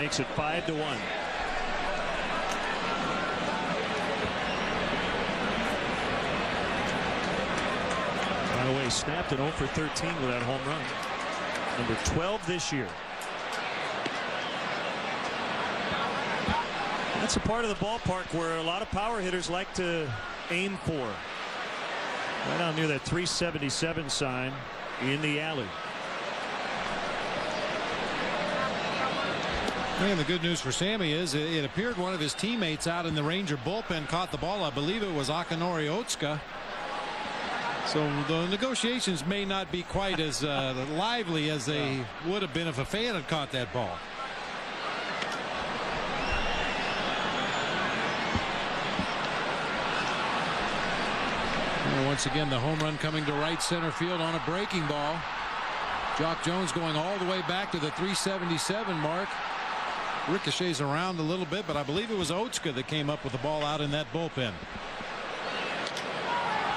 makes it 5-1. By the way, snapped an 0 for 13 with that home run. Number 12 this year. That's a part of the ballpark where a lot of power hitters like to aim for. Right down near that 377 sign in the alley. And the good news for Sammy is it appeared one of his teammates out in the Ranger bullpen caught the ball. I believe it was Akinori Otsuka. So the negotiations may not be quite as lively as they would have been if a fan had caught that ball. And once again, the home run coming to right center field on a breaking ball. Jock Jones going all the way back to the 377 mark. Ricochets around a little bit, but I believe it was Otsuka that came up with the ball out in that bullpen.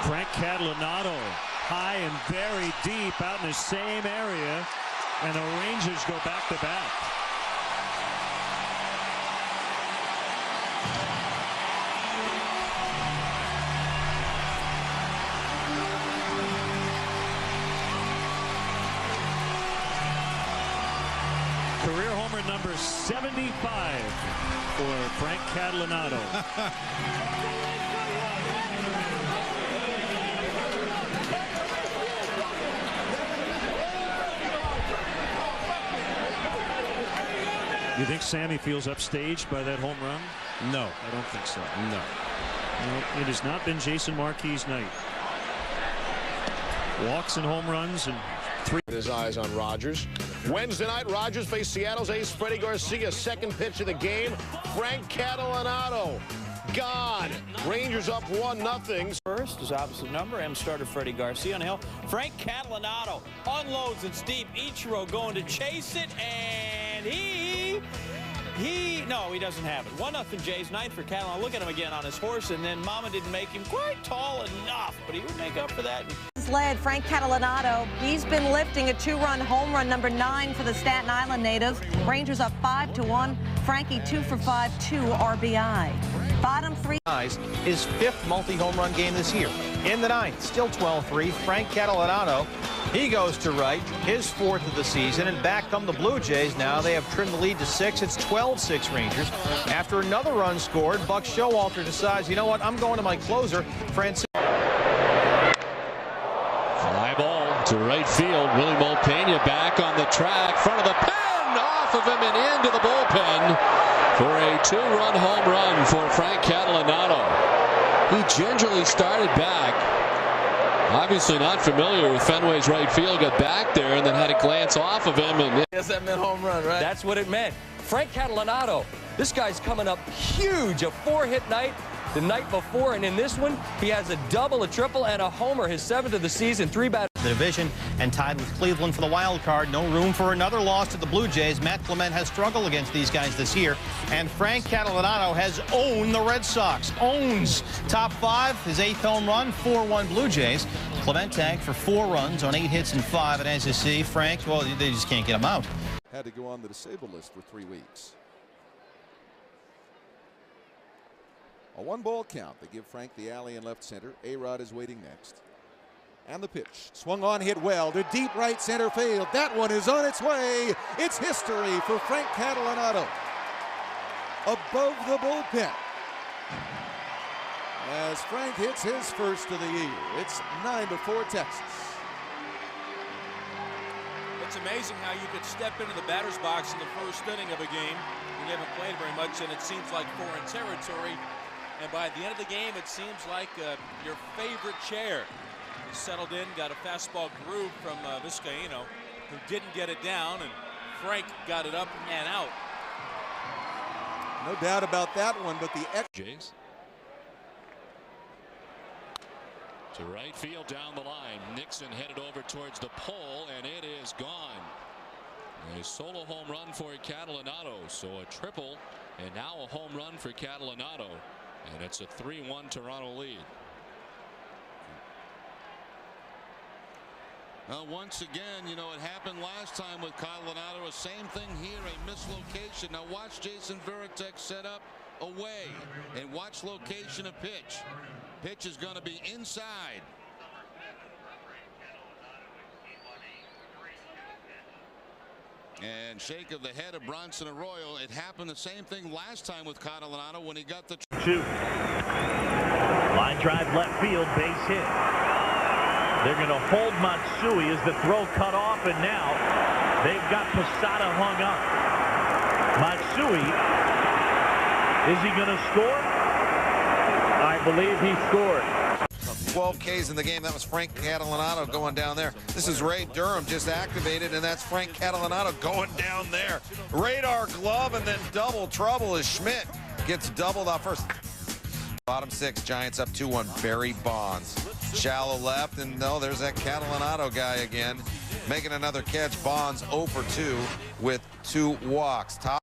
Frank Catalanotto high and very deep out in the same area, and the Rangers go back to back. Career homer number 75 for Frank Catalanotto. You think Sammy feels upstaged by that home run? No, I don't think so. No. No, it has not been Jason Marquis' night. Walks and home runs and 3. His eyes on Rogers. Wednesday night, Rogers faced Seattle's ace Freddie Garcia. Second pitch of the game. Frank Catalanotto gone. Rangers up 1-0. First is opposite number. M starter Freddie Garcia on the hill. Frank Catalanotto unloads it deep. Ichiro going to chase it, and no, he doesn't have it. 1-0 Jays. Ninth for Catalanotto. Look at him again on his horse, and then Mama didn't make him quite tall enough, but he would make up for that. Led Frank Catalanotto. He's been lifting a 2-run home run, number 9 for the Staten Island native. Rangers up 5-1. Frankie 2 for 5, 2 RBI. Bottom 3. His 5th multi-home run game this year. In the 9th, still 12-3. Frank Catalanotto, he goes to right, his 4th of the season, and back come the Blue Jays. Now they have trimmed the lead to 6. It's 12-6 Rangers. After another run scored, Buck Showalter decides, you know what, I'm going to my closer, Francis. Fly ball to right field. Willie Mulpena back on the track, front of the pen, off of him and into the bullpen for a 2-run home run for Frank Catalanotto. He gingerly started back. Obviously not familiar with Fenway's right field. Got back there and then had a glance off of him. And yes, that meant home run, right? That's what it meant. Frank Catalanotto, this guy's coming up huge. A 4-hit night the night before, and in this one, he has a double, a triple, and a homer. His 7th of the season, 3-batter. The division and tied with Cleveland for the wild card. No room for another loss to the Blue Jays. Matt Clement has struggled against these guys this year, and Frank Catalanotto has owned the Red Sox. Owns top 5, his 8th home run, 4-1 Blue Jays. Clement tagged for 4 runs on 8 hits and 5, and as you see, Frank, well, they just can't get him out. Had to go on the disabled list for 3 weeks. A 1-ball count. They give Frank the alley in left center. A-Rod is waiting next. And the pitch. Swung on, hit well to deep right center field. That one is on its way. It's history for Frank Catalanotto. Above the bullpen. As Frank hits his first of the year. It's 9-4 Texas. It's amazing how you could step into the batter's box in the first inning of a game. You haven't played very much, and it seems like foreign territory. And by the end of the game, it seems like your favorite chair. He settled in, got a fastball groove from Vizcaíno, who didn't get it down, and Frank got it up and out. No doubt about that one, but the Jays. To right field down the line. Nixon headed over towards the pole, and it is gone. A solo home run for Catalanotto. So a triple, and now a home run for Catalanotto. And it's a 3-1 Toronto lead. Once again, you know, it happened last time with Catalanotto. Same thing here, a mislocation. Now watch Jason Varitek set up away and watch location of pitch. Pitch is going to be inside. And shake of the head of Bronson Arroyo. It happened the same thing last time with Catalanotto when he got the 2. Line drive left field, base hit. They're going to hold Matsui as the throw cut off, and now they've got Posada hung up. Matsui, is he going to score? I believe he scored. 12 Ks in the game. That was Frank Catalanotto going down there. This is Ray Durham just activated, and that's Frank Catalanotto going down there. Radar glove, and then double trouble as Schmidt gets doubled off first. Bottom 6, Giants up 2-1. Barry Bonds. Shallow left, and no, there's that Catalanotto guy again. Making another catch. Bonds 0 for 2 with 2 walks. Top.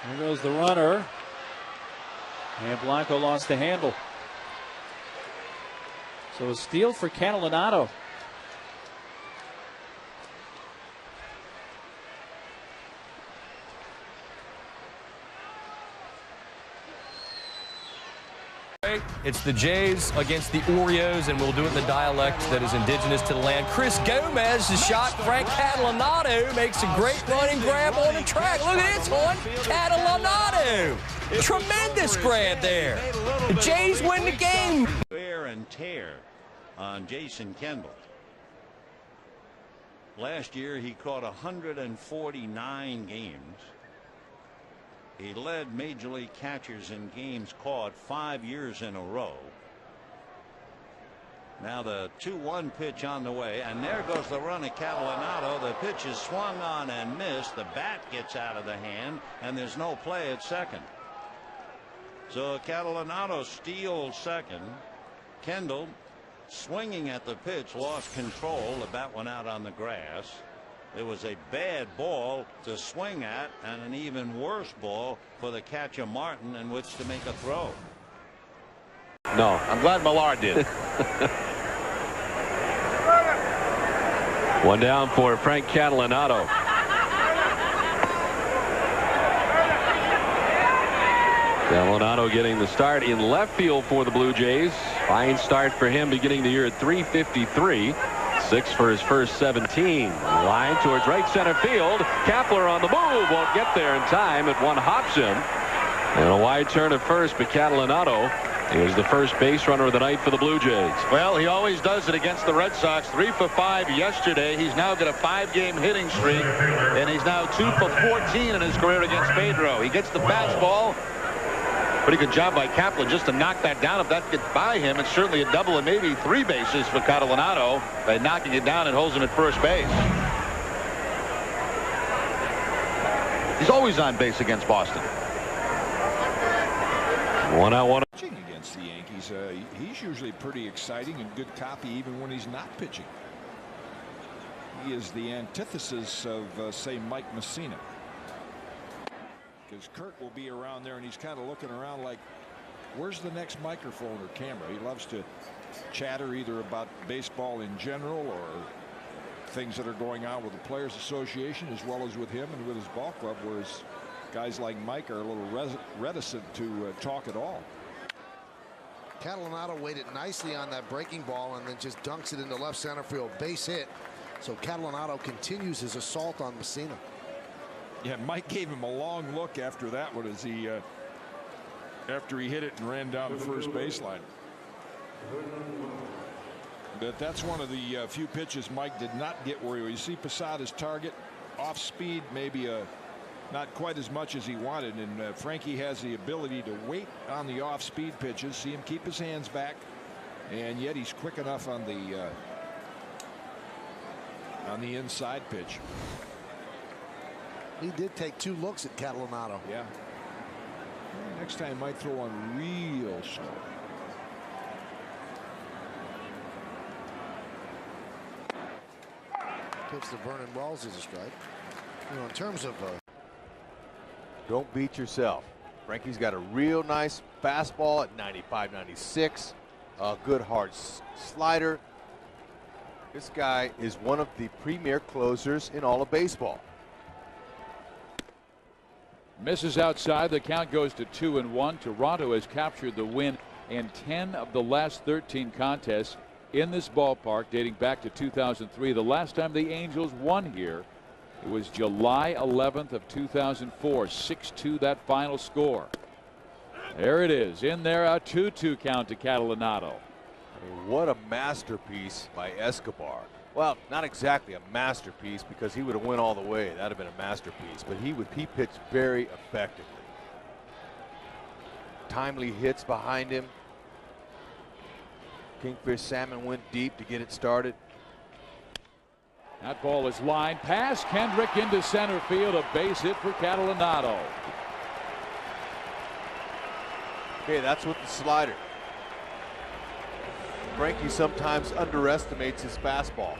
There goes the runner. And Blanco lost the handle. So a steal for Catalanotto. It's the Jays against the Orioles, and we'll do it in the dialect that is indigenous to the land. Chris Gomez has shot. Frank Catalanotto makes a great running grab on the track. Look at this one. Catalanotto. Tremendous grab there. The Jays win the game. Wear and tear on Jason Kendall. Last year he caught 149 games. He led Major League catchers in games caught 5 years in a row. Now the 2-1 pitch on the way, and there goes the run of Catalanotto. The pitch is swung on and missed. The bat gets out of the hand, and there's no play at second. So Catalanotto steals second. Kendall, swinging at the pitch, lost control. The bat went out on the grass. It was a bad ball to swing at, and an even worse ball for the catcher Martin in which to make a throw. No, I'm glad Millard did. One down for Frank Catalanotto. Catalanotto getting the start in left field for the Blue Jays. Fine start for him, beginning the year at .353. 6 for his first 17. Line towards right center field. Kapler on the move. Won't get there in time. It one hops him. And a wide turn at first, but Catalanotto is the first base runner of the night for the Blue Jays. Well, he always does it against the Red Sox. 3 for 5 yesterday. He's now got a 5-game hitting streak, and he's now 2 for 14 in his career against Pedro. He gets the fastball. Pretty good job by Kaplan just to knock that down. If that gets by him, it's certainly a double and maybe 3 bases for Catalanotto by knocking it down and holds him at first base. He's always on base against Boston. 1-1. Pitching against the Yankees, he's usually pretty exciting and good copy even when he's not pitching. He is the antithesis of, say, Mike Messina. Because Kurt will be around there and he's kind of looking around like, where's the next microphone or camera? He loves to chatter either about baseball in general or things that are going on with the Players Association as well as with him and with his ball club, whereas guys like Mike are a little reticent to talk at all. Catalanotto waited nicely on that breaking ball and then just dunks it into left center field. Base hit. So Catalanotto continues his assault on Messina. Yeah, Mike gave him a long look after that one as he after he hit it and ran down the first baseline. But that's one of the few pitches Mike did not get where you see Posada's target off speed, maybe not quite as much as he wanted, and Frankie has the ability to wait on the off speed pitches, see him keep his hands back, and yet he's quick enough on the inside pitch. He did take 2 looks at Catalanotto. Yeah. Next time might throw on real slow. Pitch to Vernon Wells as a strike. You know, in terms of don't beat yourself. Frankie's got a real nice fastball at 95, 96. A good hard slider. This guy is one of the premier closers in all of baseball. Misses outside. The count goes to 2-1. Toronto has captured the win in 10 of the last 13 contests in this ballpark dating back to 2003. The last time the Angels won here, it was July 11th of 2004. 6-2 that final score. There it is. In there, a 2-2 count to Catalanotto. What a masterpiece by Escobar. Well, not exactly a masterpiece, because he would have went all the way. That would have been a masterpiece, but he pitched very effectively. Timely hits behind him. Kingfish Salmon went deep to get it started. That ball is lined past Kendrick into center field. A base hit for Catalanotto. Okay, that's with the slider. Frankie sometimes underestimates his fastball.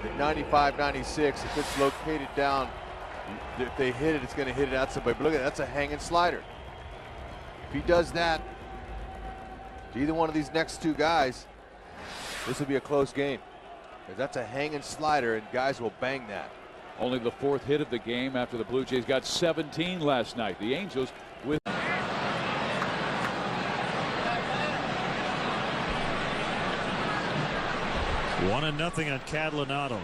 At 95, 96, if it's located down, if they hit it, it's going to hit it out somebody. But look at that, that's a hanging slider. If he does that to either one of these next two guys, this will be a close game. Because that's a hanging slider, and guys will bang that. Only the 4th hit of the game after the Blue Jays got 17 last night. The Angels with 1-0 on Catalanotto.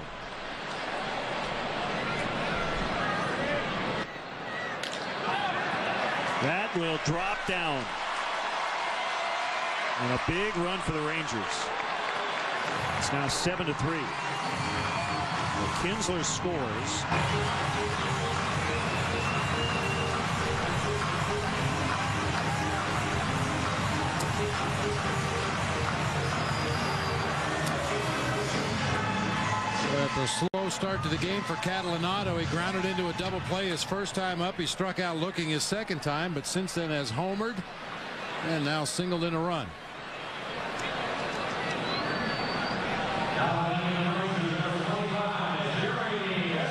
That will drop down. And a big run for the Rangers. It's now 7-3. Kinsler scores. The slow start to the game for Catalanotto. He grounded into a double play his first time up. He struck out looking his second time, but since then has homered and now singled in a run.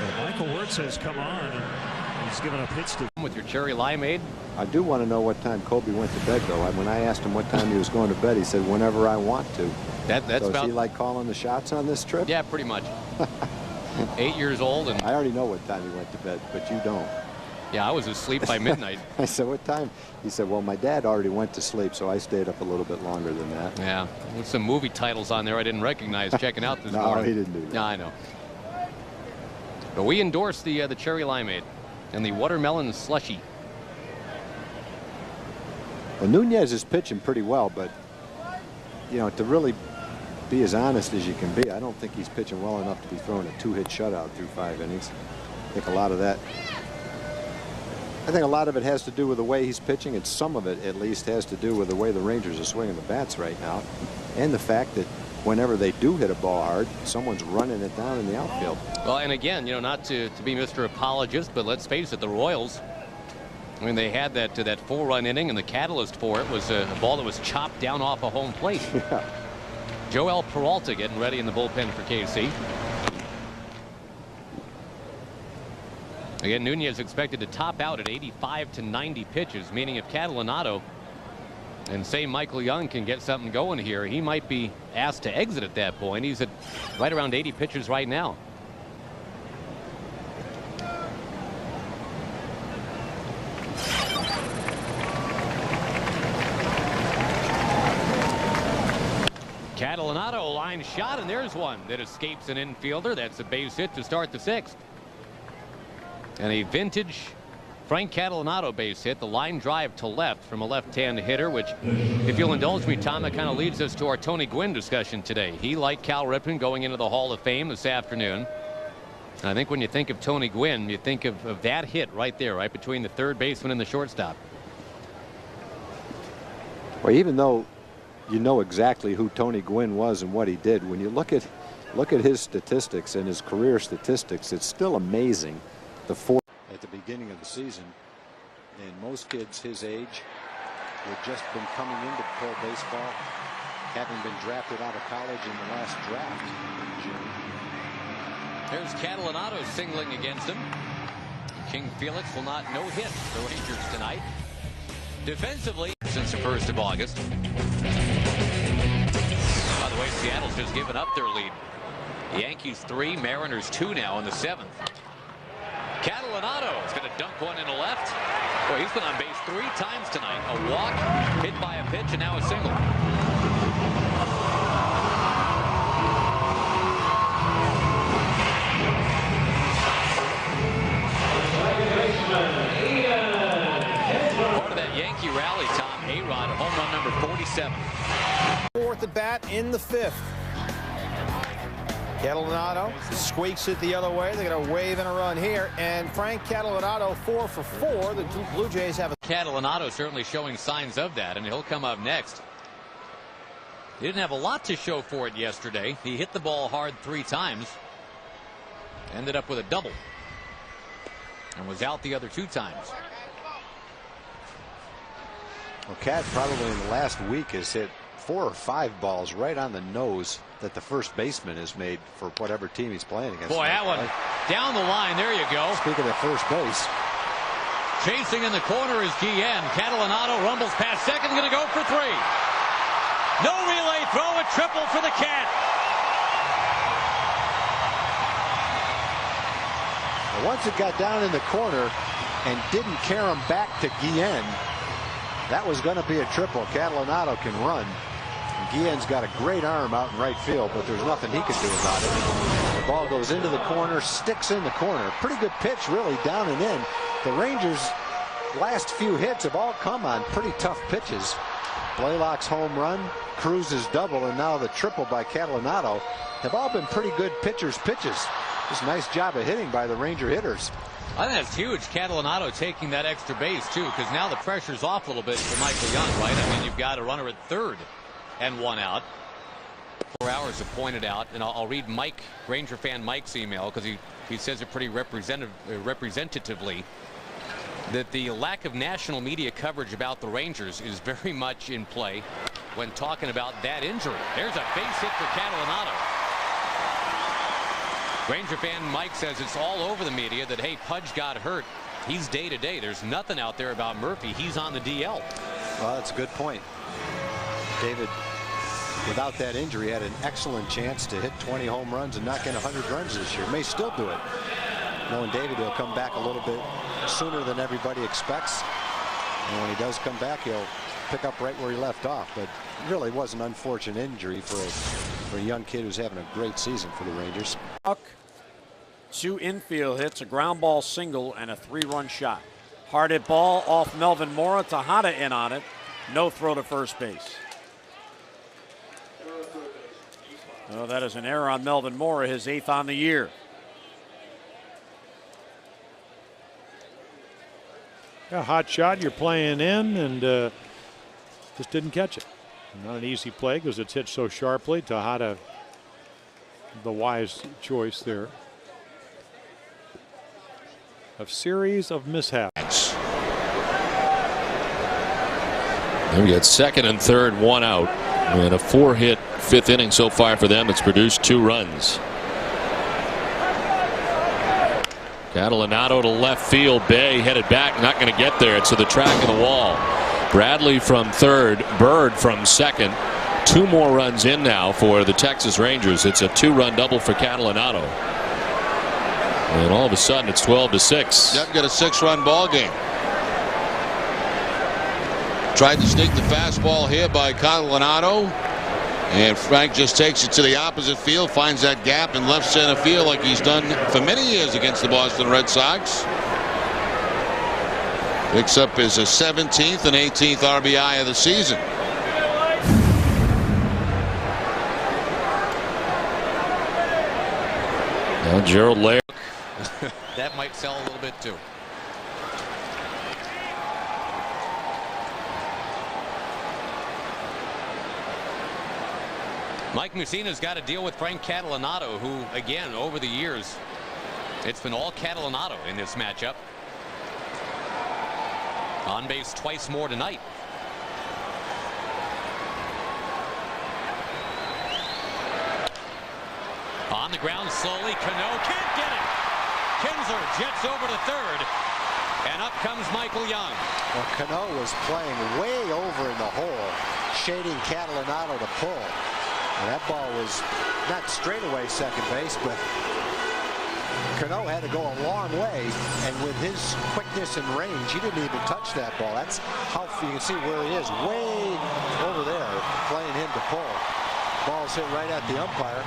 Well, Michael Wirtz has come on and he's given up hits to with your cherry limeade. I do want to know what time Kobe went to bed, though. When I asked him what time he was going to bed, he said whenever I want to. That's so about. Is he like calling the shots on this trip? Yeah, pretty much. 8 years old, and I already know what time he went to bed, but you don't. Yeah, I was asleep by midnight. I said, what time? He said, well, my dad already went to sleep, so I stayed up a little bit longer than that. Yeah, with some movie titles on there I didn't recognize checking out this morning. No, he didn't do that. Yeah, I know. But we endorse the cherry limeade and the watermelon slushy. Well, Nunez is pitching pretty well, but you know, to really be as honest as you can be, I don't think he's pitching well enough to be throwing a 2-hit shutout through 5 innings. I think a lot of it has to do with the way he's pitching, and some of it at least has to do with the way the Rangers are swinging the bats right now, and the fact that whenever they do hit a ball hard, someone's running it down in the outfield. Well, and again, you know, not to be Mr. Apologist, but let's face it, the Royals, I mean, they had that 4-run inning, and the catalyst for it was a ball that was chopped down off a home plate. Yeah. Joel Peralta getting ready in the bullpen for KC. Again, Nunez expected to top out at 85 to 90 pitches, meaning if Catalanotto and say Michael Young can get something going here, he might be asked to exit at that point. He's at right around 80 pitches right now. Catalanotto line shot, and there's one that escapes an infielder. That's a base hit to start the 6th. And a vintage Frank Catalanotto base hit, the line drive to left from a left-hand hitter, which, if you'll indulge me, Tom, that kind of leads us to our Tony Gwynn discussion today. He, like Cal Ripken, going into the Hall of Fame this afternoon. And I think when you think of Tony Gwynn, you think of that hit right there, right between the third baseman and the shortstop. Well, even though you know exactly who Tony Gwynn was and what he did, when you look at his statistics and his career statistics, it's still amazing. The 4 at the beginning of the season, and most kids his age who had just been coming into pro baseball, having been drafted out of college in the last draft in June. There's Catalanotto singling against him. King Felix will not no hit the Rangers tonight. Defensively, since the 1st of August. By the way, Seattle's just given up their lead. Yankees 3, Mariners 2 now in the 7th. Catalanotto is going to dunk one in the left. Boy, he's been on base 3 times tonight. A walk, hit by a pitch, and now a single. Part of that Yankee rally, Tom. A-Rod, home run number 47. 4th at bat in the 5th. Catalanotto squeaks it the other way. They're going to wave in a run here. And Frank Catalanotto 4 for 4. The Blue Jays have a... Catalanotto certainly showing signs of that, and he'll come up next. He didn't have a lot to show for it yesterday. He hit the ball hard 3 times. Ended up with a double. And was out the other 2 times. Well, Cat probably in the last week has hit 4 or 5 balls right on the nose that the first baseman has made for whatever team he's playing against. Boy, that one down the line. There you go. Speaking of first base. Chasing in the corner is Guillen. Catalanotto rumbles past second. Going to go for 3. No relay throw. A triple for the Cat. Once it got down in the corner and didn't carry him back to Guillen, that was going to be a triple. Catalanotto can run. Guillen's got a great arm out in right field, but there's nothing he can do about it. The ball goes into the corner, sticks in the corner. Pretty good pitch, really, down and in. The Rangers' last few hits have all come on pretty tough pitches. Blaylock's home run, Cruz's double, and now the triple by Catalanotto have all been pretty good pitchers' pitches. Just a nice job of hitting by the Ranger hitters. I think that's huge. Catalanotto taking that extra base, too, because now the pressure's off a little bit for Michael Young, right? I mean, you've got a runner at 3rd. And 1 out. 4 Hours have pointed out, and I'll read Mike, Ranger fan Mike's email, because he says it pretty representatively, that the lack of national media coverage about the Rangers is very much in play when talking about that injury. There's a base hit for Catalanotto. Ranger fan Mike says it's all over the media that, hey, Pudge got hurt. He's day-to-day. There's nothing out there about Murphy. He's on the DL. Well, that's a good point. David, without that injury, had an excellent chance to hit 20 home runs and knock in 100 runs this year. May still do it. Knowing David, he'll come back a little bit sooner than everybody expects. And when he does come back, he'll pick up right where he left off. But it really was an unfortunate injury for a young kid who's having a great season for the Rangers. 2 infield hits, a ground ball single, and a 3-run shot. Hard hit ball off Melvin Mora. Tejada in on it. No throw to first base. Oh, that is an error on Melvin Mora, his 8th on the year. A hot shot you're playing in, and just didn't catch it. Not an easy play because it's hit so sharply. Tejada, the wise choice there. A series of mishaps. And we got 2nd and 3rd, 1 out, and a 4-hit 5th inning so far for them. It's produced 2 runs. Catalanotto to left field. Bay headed back, not going to get there. It's to the track of the wall. Bradley from 3rd, Bird from 2nd. 2 more runs in now for the Texas Rangers. It's a 2-run double for Catalanotto. And all of a sudden it's 12-6. You've got a 6-run ball game. Tried to sneak the fastball here by Catalanotto. And Frank just takes it to the opposite field, finds that gap in left center field like he's done for many years against the Boston Red Sox. Picks up his 17th and 18th RBI of the season. Now Gerald Laird. That might sell a little bit too. Mike Mussina's got to deal with Frank Catalanotto, who, again, over the years, it's been all Catalanotto in this matchup. On base twice more tonight. On the ground slowly, Cano can't get it. Kinsler jets over to 3rd. And up comes Michael Young. Well, Cano was playing way over in the hole, shading Catalanotto to pull. And that ball was not straightaway second base, but Cano had to go a long way, and with his quickness and range, he didn't even touch that ball. That's how you can see where he is, way over there, playing him to pull. Ball's hit right at the umpire,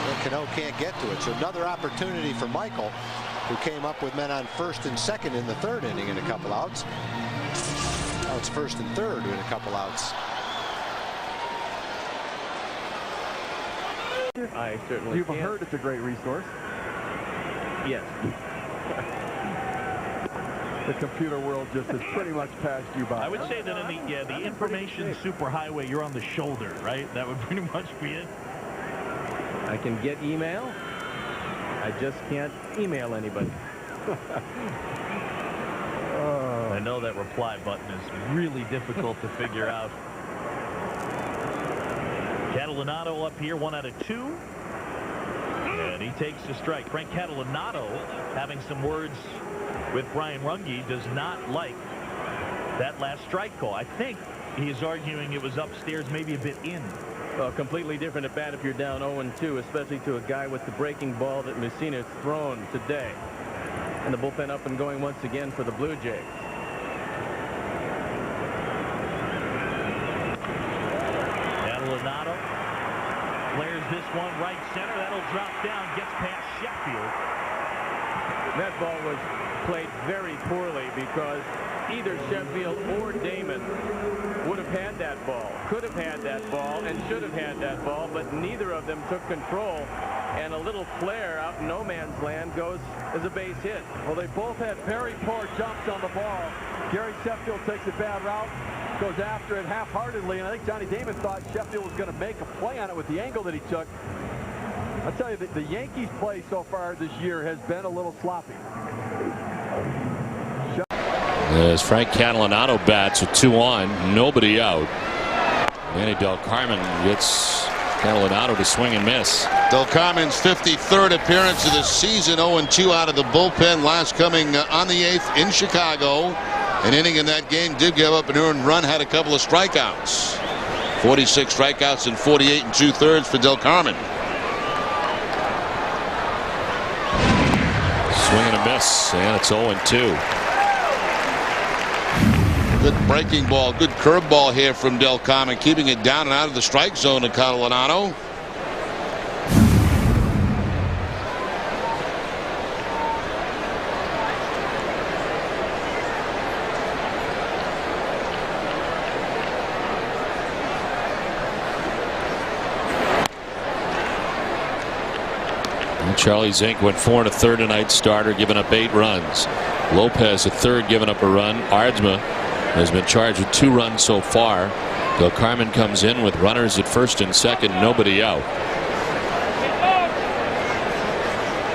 and Cano can't get to it. So another opportunity for Michael, who came up with men on first and second in the third inning in a couple outs. Now it's first and third in a couple outs. I certainly You've heard it's a great resource. Yes. The computer world just has pretty much passed you by. I would say that in the information superhighway, you're on the shoulder, right? That would pretty much be it. I can get email. I just can't email anybody. I know that reply button is really difficult to figure out. Catalanotto up here, 1 out of 2. And he takes the strike. Frank Catalanotto having some words with Brian Runge, does not like that last strike call. I think he is arguing it was upstairs, maybe a bit in. Well, completely different at bat if you're down 0-2, especially to a guy with the breaking ball that Messina's thrown today. And the bullpen up and going once again for the Blue Jays. Catalanotto flares this one right center. That'll drop down, gets past Sheffield. That ball was played very poorly because either Sheffield or Damon would have had that ball, could have had that ball, and should have had that ball, but neither of them took control, and a little flare out in no man's land goes as a base hit. Well, they both had very poor jumps on the ball. Gary Sheffield takes a bad route, goes after it half-heartedly, and I think Johnny Damon thought Sheffield was going to make a play on it with the angle that he took. I tell you, the Yankees' play so far this year has been a little sloppy. As Frank Catalanotto bats with 2 on, nobody out. Manny Del Carmen gets Catalanotto to swing and miss. Del Carmen's 53rd appearance of the season, 0-2 out of the bullpen, last coming on the 8th in Chicago. An inning in that game, did give up an earned run, had a couple of strikeouts. 46 strikeouts in 48 2/3 for Del Carmen. Swing and a miss, and it's 0-2. Good breaking ball, good curveball here from Del Carmen, keeping it down and out of the strike zone to Catalanotto. Charlie Zink went 4 1/3 tonight, starter, giving up 8 runs. Lopez, a third, giving up a run. Aardsma has been charged with 2 runs so far. Del Carmen comes in with runners at first and second, nobody out.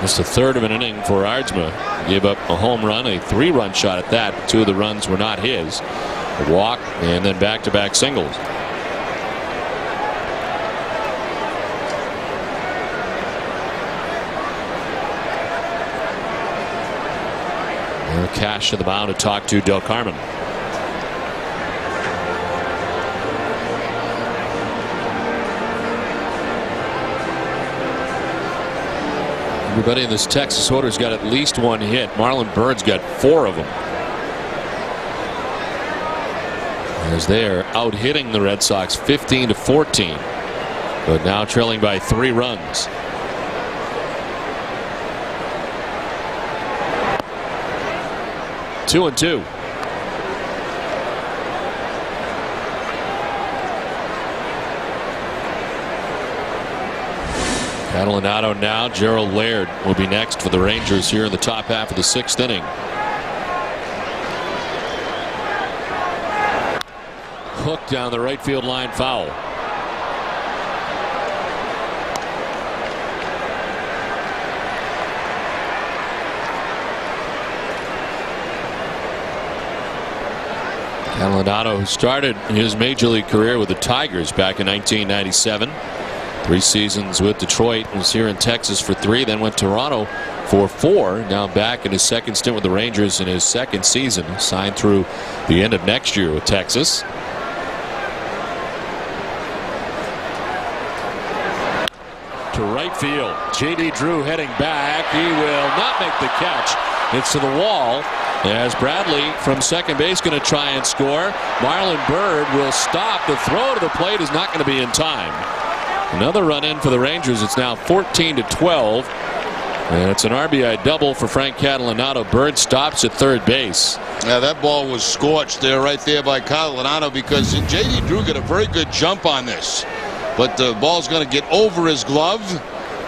Just a third of an inning for Aardsma. Gave up a home run, a 3-run shot at that. 2 of the runs were not his. A walk and then back-to-back singles. Cash to the mound to talk to Del Carmen. Everybody in this Texas order's got at least 1 hit. Marlon Byrd's got 4 of them. As they're out hitting the Red Sox 15-14, but now trailing by 3 runs. Two and 2. Catalanotto now. Gerald Laird will be next for the Rangers here in the top half of the 6th inning. Hook down the right field line, foul. Catalanotto started his major league career with the Tigers back in 1997. 3 seasons with Detroit, was here in Texas for 3, then went to Toronto for 4. Now back in his second stint with the Rangers in his second season. Signed through the end of next year with Texas. To right field. J.D. Drew heading back. He will not make the catch. It's to the wall as Bradley from second base going to try and score. Marlon Byrd will stop. The throw to the plate is not going to be in time. Another run in for the Rangers. It's now 14-12. And it's an RBI double for Frank Catalanotto. Byrd stops at third base. Yeah, that ball was scorched there, right there by Catalanotto, because J.D. Drew got a very good jump on this. But the ball's going to get over his glove.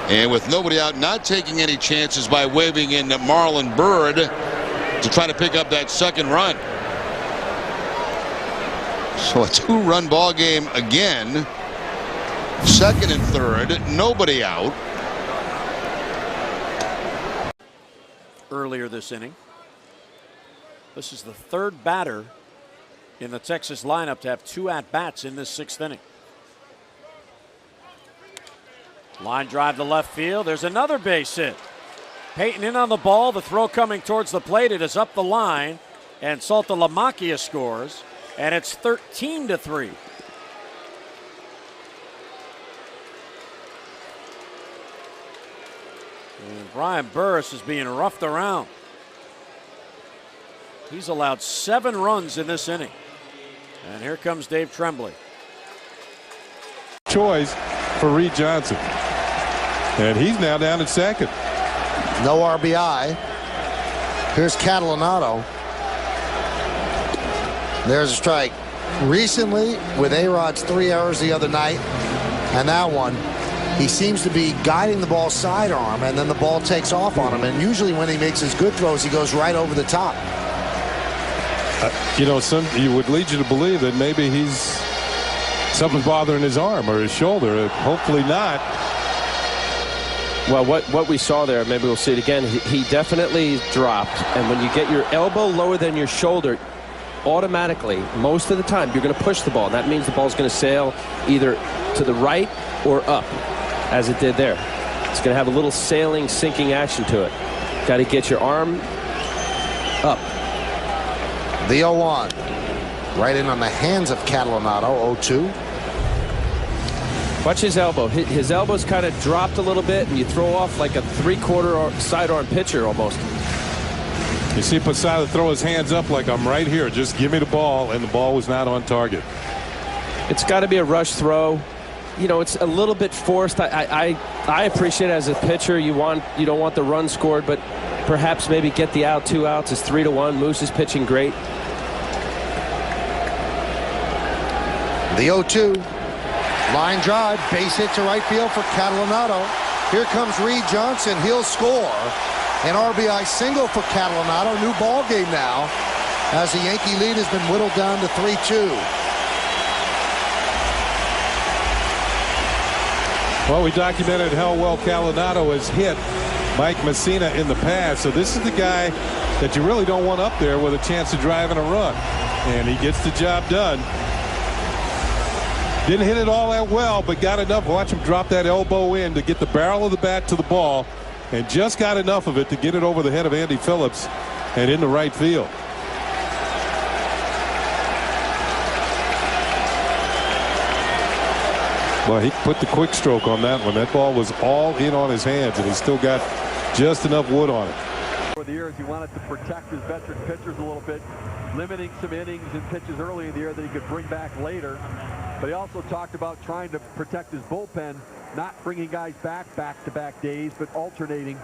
And with nobody out, not taking any chances by waving in Marlon Byrd to try to pick up that second run. So a 2-run ball game again. Second and third, nobody out. Earlier this inning. This is the third batter in the Texas lineup to have 2 at-bats in this 6th inning. Line drive to left field. There's another base hit. Payton in on the ball. The throw coming towards the plate. It is up the line. And Saltalamacchia scores. And it's 13-3. And Brian Burris is being roughed around. He's allowed 7 runs in this inning. And here comes Dave Tremblay. Choice for Reed Johnson. And he's now down at second. No RBI. Here's Catalanotto. There's a strike. Recently, with A-Rod's 3 errors the other night, and that one, he seems to be guiding the ball sidearm, and then the ball takes off on him. And usually when he makes his good throws, he goes right over the top. You know, you would lead you to believe that maybe something's bothering his arm or his shoulder. Hopefully not. Well, what we saw there, maybe we'll see it again, he definitely dropped. And when you get your elbow lower than your shoulder, automatically, most of the time, you're going to push the ball. That means the ball's going to sail either to the right or up, as it did there. It's going to have a little sailing, sinking action to it. Got to get your arm up. The 0-1. Right in on the hands of Catalanotto, 0-2. Watch his elbow. His elbow's kind of dropped a little bit, and you throw off like a 3/4 sidearm pitcher almost. You see Posada throw his hands up like, I'm right here. Just give me the ball, and the ball was not on target. It's got to be a rush throw. You know, it's a little bit forced. I appreciate it as a pitcher. You don't want the run scored, but perhaps maybe get the out. 2 outs. It's 3-1. Moose is pitching great. The 0-2. Line drive, base hit to right field for Catalanotto. Here comes Reed Johnson. He'll score. An RBI single for Catalanotto. New ball game now as the Yankee lead has been whittled down to 3-2. Well, we documented how well Catalanotto has hit Mike Messina in the past. So this is the guy that you really don't want up there with a chance of driving a run. And he gets the job done. Didn't hit it all that well, but got enough. Watch him drop that elbow in to get the barrel of the bat to the ball, and just got enough of it to get it over the head of Andy Phillips and into right field. Well, he put the quick stroke on that one. That ball was all in on his hands, and he still got just enough wood on it. For the years, he wanted to protect his veteran pitchers a little bit, limiting some innings and pitches early in the year that he could bring back later. But he also talked about trying to protect his bullpen, not bringing guys back-to-back days, but alternating.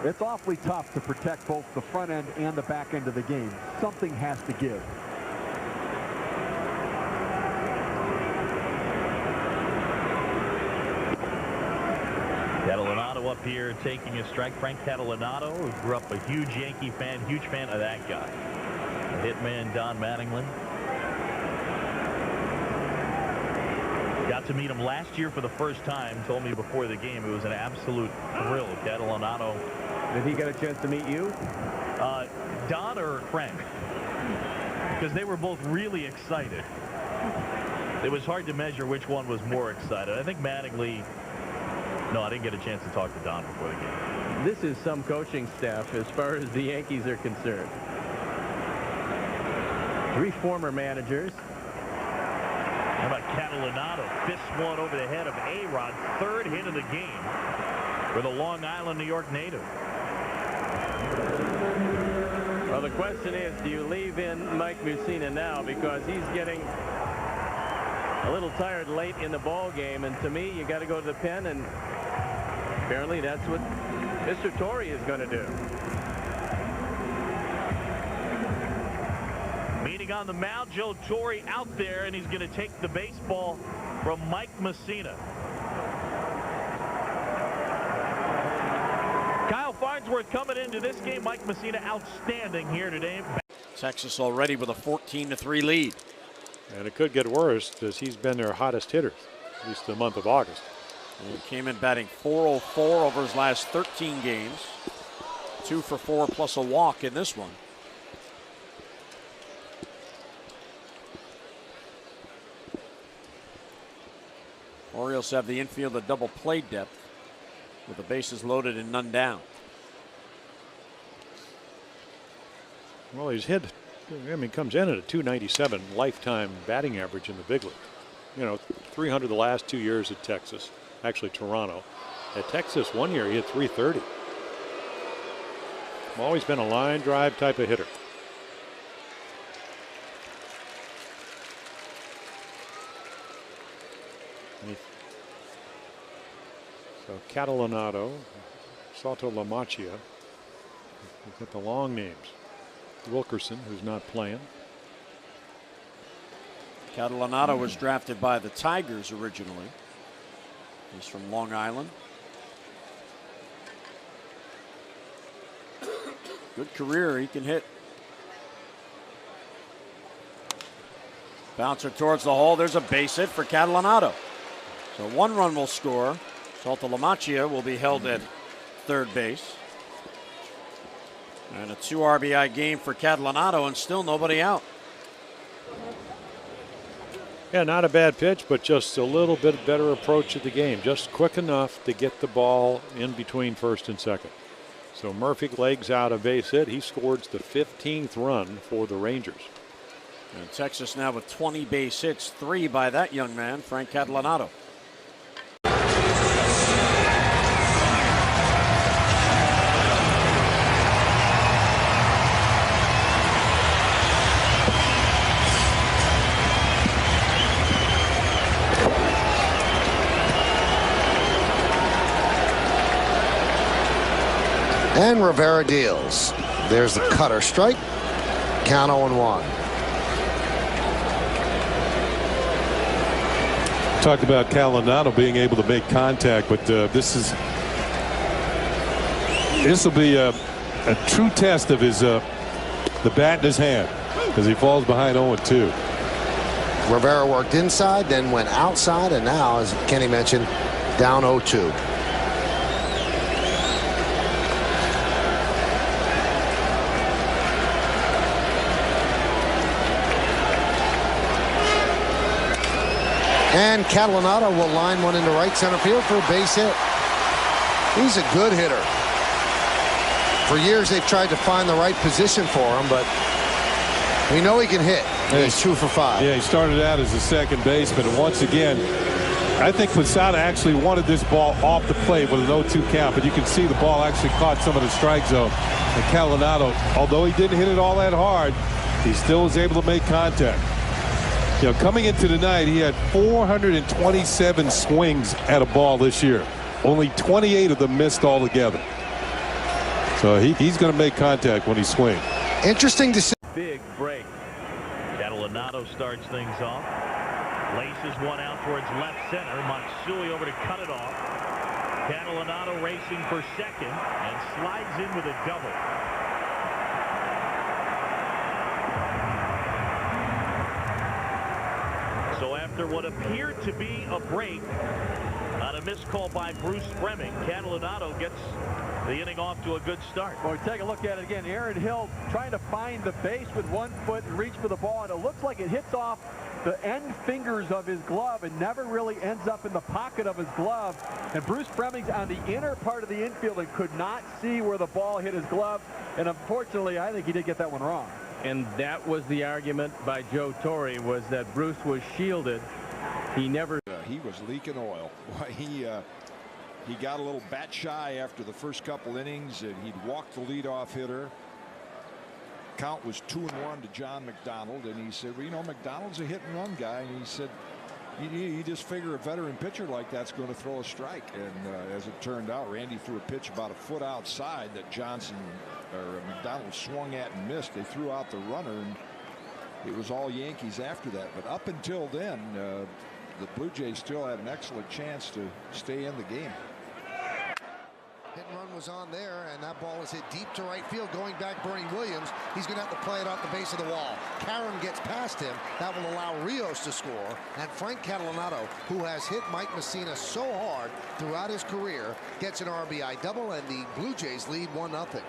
It's awfully tough to protect both the front end and the back end of the game. Something has to give. Catalanotto up here taking a strike. Frank Catalanotto, who grew up a huge Yankee fan, huge fan of that guy. The hitman Don Mattingly. Got to meet him last year for the first time. Told me before the game it was an absolute thrill. Catalanotto. Did he get a chance to meet you? Don or Frank? Because they were both really excited. It was hard to measure which one was more excited. I think Mattingly. No, I didn't get a chance to talk to Don before the game. This is some coaching staff as far as the Yankees are concerned. 3 former managers. How about Catalanotto? Fist one over the head of A-Rod. 3rd hit of the game for the Long Island, New York native. Well, the question is, do you leave in Mike Mussina now, because he's getting a little tired late in the ball game, and to me, you got to go to the pen, and apparently that's what Mr. Torre is going to do. Meeting on the mound, Joe Torre out there, and he's going to take the baseball from Mike Mussina. Kyle Farnsworth coming into this game. Mike Mussina outstanding here today. Texas already with a 14-3 lead. And it could get worse, because he's been their hottest hitter, at least the month of August. And he came in batting .404 over his last 13 games. 2 for 4 plus a walk in this one. Orioles have the infield at double play depth with the bases loaded and none down. Well, he's hit, I mean, comes in at a .297 lifetime batting average in the big league. You know, 300 the last 2 years at Texas, actually Toronto. At Texas 1 year he hit .330. Always been a line drive type of hitter. So Catalanotto, Salto LaMacchia. We've got the long names. Wilkerson, who's not playing. Catalanotto was drafted by the Tigers originally. He's from Long Island. Good career, he can hit. Bouncer towards the hole. There's a base hit for Catalanotto. So 1 run will score. Salto LaMacchia will be held at 3rd base. And a 2 RBI game for Catalanotto, and still nobody out. Yeah, not a bad pitch, but just a little bit better approach to the game. Just quick enough to get the ball in between 1st and 2nd. So Murphy legs out a base hit. He scores the 15th run for the Rangers. And Texas now with 20 base hits, 3 by that young man, Frank Catalanotto. And Rivera deals. There's the cutter strike. Count 0-1. Talked about Catalanotto being able to make contact, but this will be a true test of his the bat in his hand, as he falls behind 0-2. Rivera worked inside, then went outside, and now, as Kenny mentioned, down 0-2. And Catalanotto will line one into right center field for a base hit. He's a good hitter. For years they've tried to find the right position for him, but we know he can hit. He's 2 for 5. Yeah, he started out as a second baseman, and once again, I think Posada actually wanted this ball off the plate with an 0-2 count, but you can see the ball actually caught some of the strike zone. And Catalanotto, although he didn't hit it all that hard, he still was able to make contact. You know, coming into the night, he had 427 swings at a ball this year. Only 28 of them missed altogether. So he's going to make contact when he swings. Interesting to see. Big break. Catalanotto starts things off. Laces one out towards left center. Matsui over to cut it off. Catalanotto racing for second and slides in with a double. So after what appeared to be a break on a missed call by Bruce Spremming, Catalanotto gets the inning off to a good start. Well, take a look at it again. Aaron Hill trying to find the base with 1 foot and reach for the ball, and it looks like it hits off the end fingers of his glove and never really ends up in the pocket of his glove. And Bruce Fremming's on the inner part of the infield and could not see where the ball hit his glove. And unfortunately, I think he did get that one wrong. And that was the argument by Joe Torre, was that Bruce was shielded. He never. He was leaking oil. He got a little bat shy after the first couple innings, and he'd walked the leadoff hitter. Count was 2-1 to John McDonald, and he said, well, you know, McDonald's a hit and run guy, and he said, you just figure a veteran pitcher like that's going to throw a strike. And as it turned out, Randy threw a pitch about a foot outside that McDonald swung at and missed. They threw out the runner, and it was all Yankees after that. But up until then, the Blue Jays still had an excellent chance to stay in the game. Hit and run was on there, and that ball is hit deep to right field. Going back, Bernie Williams. He's going to have to play it off the base of the wall. Karam gets past him. That will allow Rios to score. And Frank Catalanotto, who has hit Mike Messina so hard throughout his career, gets an RBI double, and the Blue Jays lead 1-0.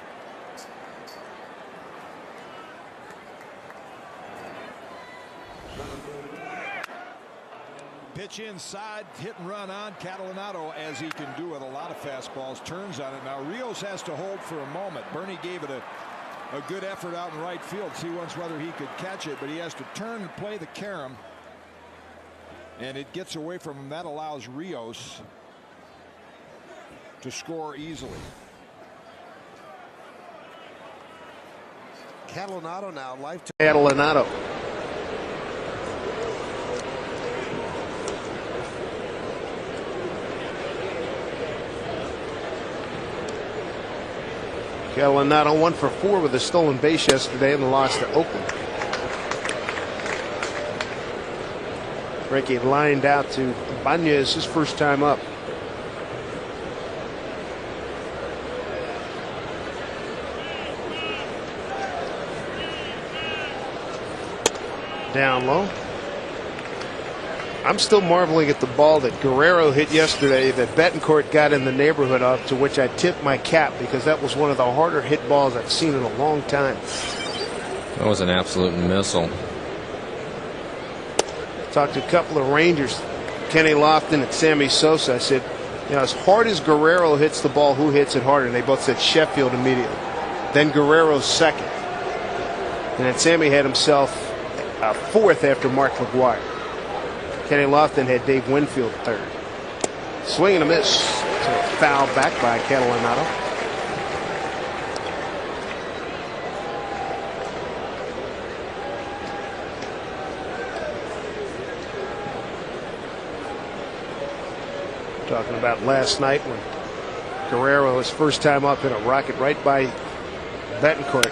Pitch inside, hit and run on Catalanotto, as he can do with a lot of fastballs, turns on it. Now Rios has to hold for a moment. Bernie gave it a good effort out in right field. See once whether he could catch it, but he has to turn and play the carom, and it gets away from him. That allows Rios to score easily. Catalanotto now, lifetime. Catalanotto. Catalanotto 1 for 4 with a stolen base yesterday in the loss to Oakland. Frankie lined out to Banez, his first time up. Down low. I'm still marveling at the ball that Guerrero hit yesterday that Betancourt got in the neighborhood of, to which I tipped my cap, because that was one of the harder hit balls I've seen in a long time. That was an absolute missile. Talked to a couple of Rangers, Kenny Lofton and Sammy Sosa. I said, you know, as hard as Guerrero hits the ball, who hits it harder? And they both said Sheffield immediately. Then Guerrero's second. And then Sammy had himself fourth after Mark McGwire. Kenny Lofton had Dave Winfield third. Swing and a miss. So foul back by Catalanotto. Talking about last night when Guerrero, his first time up, hit a rocket right by Betancourt.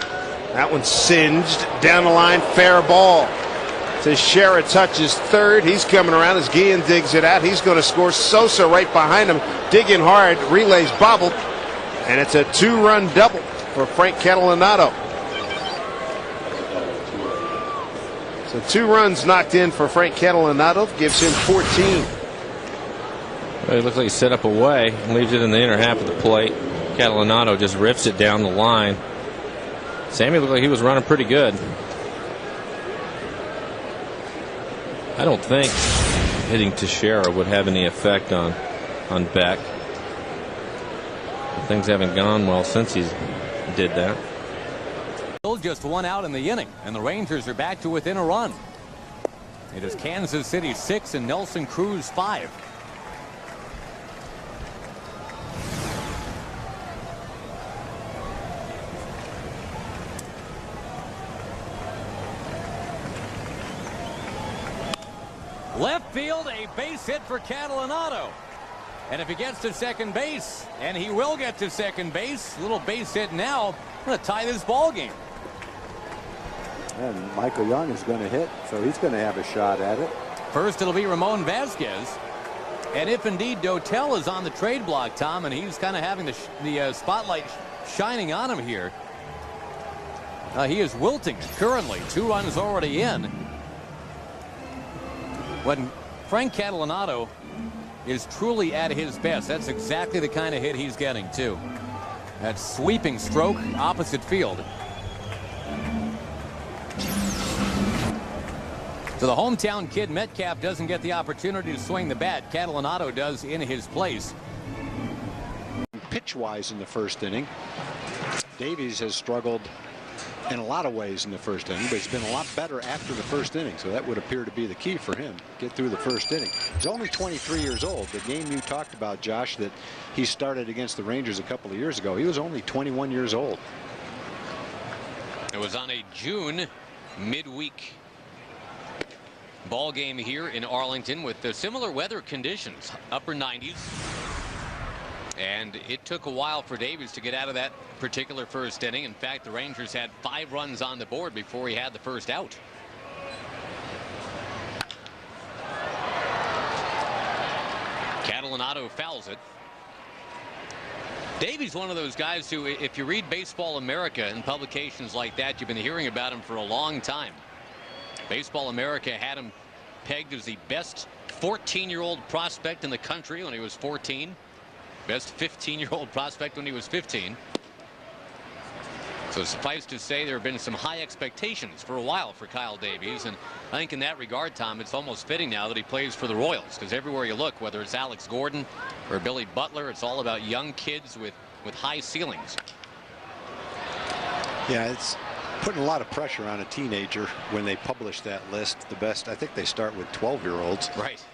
That one singed down the line, fair ball. Teixeira touches third. He's coming around as Guillen digs it out. He's going to score. Sosa right behind him, digging hard. Relays bobbled, and it's a 2-run double for Frank Catalanotto. So 2 runs knocked in for Frank Catalanotto, gives him 14. Well, it looks like he set up away and leaves it in the inner half of the plate. Catalanotto just rips it down the line. Sammy looked like he was running pretty good. I don't think hitting Teixeira would have any effect on Beck. Things haven't gone well since he did that. Just 1 out in the inning, and the Rangers are back to within a run. It is Kansas City 6 and Nelson Cruz 5. Left field, a base hit for Catalanotto. And if he gets to second base, and he will get to second base, little base hit now, going to tie this ball game. And Michael Young is going to hit, so he's going to have a shot at it. First, it'll be Ramon Vasquez. And if indeed Dotel is on the trade block, Tom, and he's kind of having the spotlight shining on him here, he is wilting currently. 2 runs already in. When Frank Catalanotto is truly at his best, that's exactly the kind of hit he's getting, too. That sweeping stroke, opposite field. So the hometown kid Metcalf doesn't get the opportunity to swing the bat. Catalanotto does in his place. Pitch-wise in the first inning, Davies has struggled in a lot of ways in the first inning, but he's been a lot better after the first inning, so that would appear to be the key for him. Get through the first inning. He's only 23 years old. The game you talked about, Josh, that he started against the Rangers a couple of years ago, he was only 21 years old. It was on a June midweek ball game here in Arlington with the similar weather conditions, upper 90s. And it took a while for Davies to get out of that particular first inning. In fact, the Rangers had 5 runs on the board before he had the first out. Catalanotto fouls it. Davies, one of those guys who, if you read Baseball America and publications like that, you've been hearing about him for a long time. Baseball America had him pegged as the best 14-year-old prospect in the country when he was 14. Best 15-year-old prospect when he was 15. So suffice to say, there have been some high expectations for a while for Kyle Davies, and I think in that regard, Tom, it's almost fitting now that he plays for the Royals, because everywhere you look, whether it's Alex Gordon or Billy Butler, it's all about young kids with high ceilings. Yeah, it's putting a lot of pressure on a teenager when they publish that list. The best, I think they start with 12-year-olds. Right.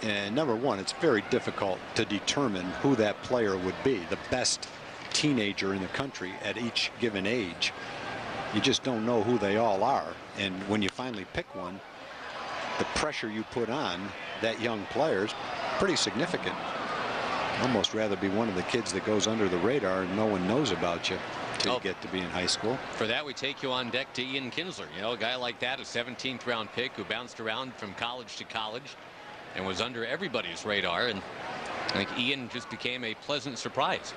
And number one, it's very difficult to determine who that player would be, the best teenager in the country at each given age. You just don't know who they all are. And when you finally pick one, the pressure you put on that young player is pretty significant. Almost rather be one of the kids that goes under the radar and no one knows about you till you get to be in high school. For that, we take you on deck to Ian Kinsler. You know, a guy like that, a 17th round pick who bounced around from college to college and was under everybody's radar, and I think Ian just became a pleasant surprise.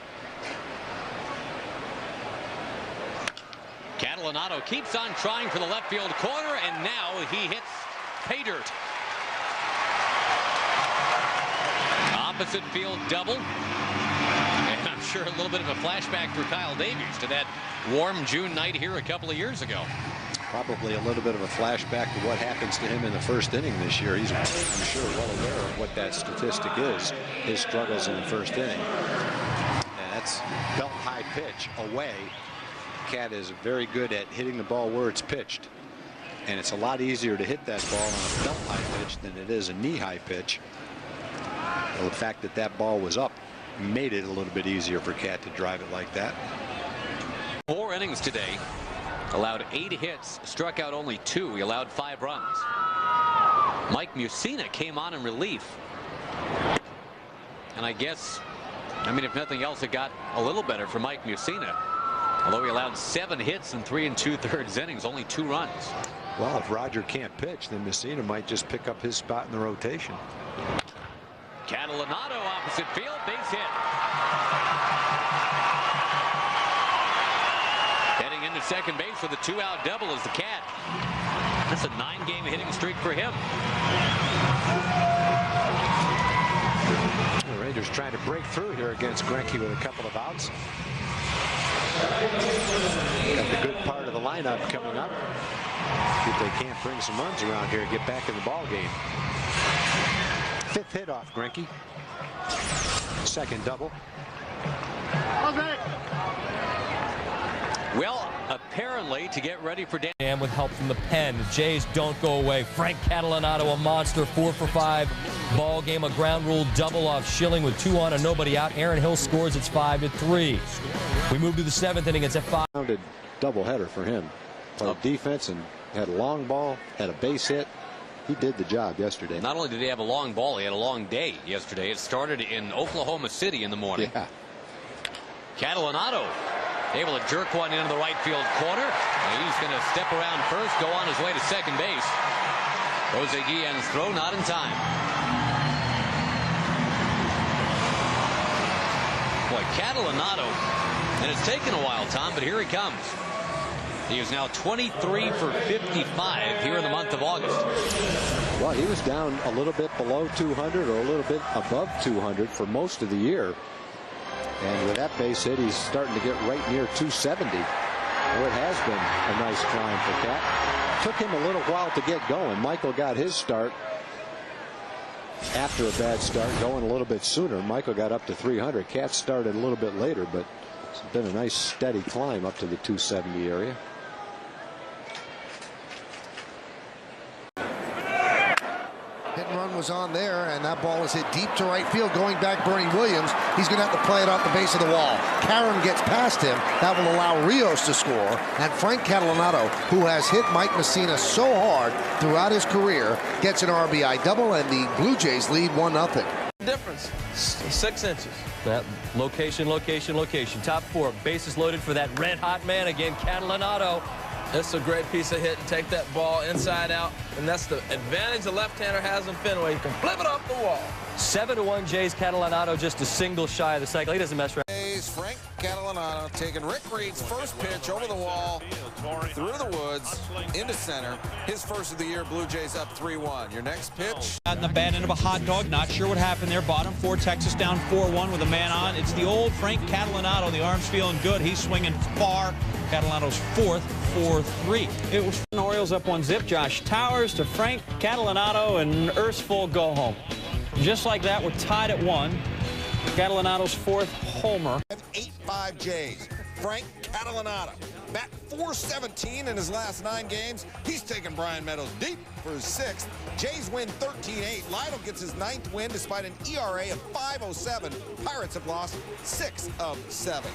Catalanotto keeps on trying for the left field corner, and now he hits pay dirt. Opposite field double, and I'm sure a little bit of a flashback for Kyle Davies to that warm June night here a couple of years ago. Probably a little bit of a flashback to what happens to him in the first inning this year. He's, I'm sure, well aware of what that statistic is, his struggles in the first inning. And that's belt high pitch away. Cat is very good at hitting the ball where it's pitched. And it's a lot easier to hit that ball on a belt high pitch than it is a knee high pitch. Well, the fact that that ball was up made it a little bit easier for Cat to drive it like that. 4 innings today. Allowed 8 hits, struck out only 2. He allowed 5 runs. Mike Mussina came on in relief. And I guess, I mean, if nothing else, it got a little better for Mike Mussina. Although he allowed 7 hits in 3 2/3 innings, only 2 runs. Well, if Roger can't pitch, then Mussina might just pick up his spot in the rotation. Catalanotto opposite field, base hit. Heading into second base with a 2-out double is the Cat. That's a 9-game hitting streak for him. The Rangers trying to break through here against Greinke with a couple of outs. Got the good part of the lineup coming up. See if they can't bring some runs around here and get back in the ball game. 5th hit off Greinke. 2nd double. Well, apparently to get ready for Dan with help from the pen. The Jays don't go away. Frank Catalanotto, a monster, 4 for 5 ball game. A ground rule double off Schilling with 2 on and nobody out. Aaron Hill scores. It's 5-3. We move to the 7th inning. It's at 5. Double header for him. Played defense and had a long ball, had a base hit. He did the job yesterday. Not only did he have a long ball, he had a long day yesterday. It started in Oklahoma City in the morning. Yeah. Catalanotto able to jerk one into the right field corner. He's going to step around first, go on his way to second base. Jose Guillen's throw not in time. Boy, Catalanotto, and it's taken a while, Tom, but here he comes. He is now 23 for 55 here in the month of August. Well, he was down a little bit below 200 or a little bit above 200 for most of the year. And with that base hit, he's starting to get right near 270. Well, it has been a nice climb for Cat. took him a little while to get going. Michael got his start after a bad start, going a little bit sooner. Michael got up to 300. Cat started a little bit later, but it's been a nice steady climb up to the 270 area. Hit and run was on there, and that ball is hit deep to right field. Going back, Bernie Williams. He's going to have to play it off the base of the wall. Karen gets past him. That will allow Rios to score. And Frank Catalanotto, who has hit Mike Messina so hard throughout his career, gets an RBI double, and the Blue Jays lead 1-0. Difference, 6 inches. That location. Top 4, bases loaded for that red-hot man again, Catalanotto. That's a great piece of hit. Take that ball inside out, and that's the advantage the left-hander has in Fenway. You can flip it off the wall. 7-1 Jays. Catalanotto just a single shy of the cycle. He doesn't mess around. Frank Catalanotto taking Rick Reed's first pitch over the wall, through the woods, into center. His first of the year. Blue Jays up 3-1. Your next pitch. On the bad end of a hot dog. Not sure what happened there. Bottom 4, Texas down 4-1 with a man on. It's the old Frank Catalanotto. The arm's feeling good. He's swinging far. Catalanotto's 4th, 4-3. It was the Orioles up 1-0. Josh Towers to Frank Catalanotto, and Earthful go home. Just like that, we're tied at 1. Catalanotto's 4th homer. 8-5 Jays. Frank Catalanotto. Bat .417 in his last 9 games. He's taken Brian Meadows deep for his 6th. Jays win 13-8. Lytle gets his 9th win despite an ERA of .507. Pirates have lost 6 of 7.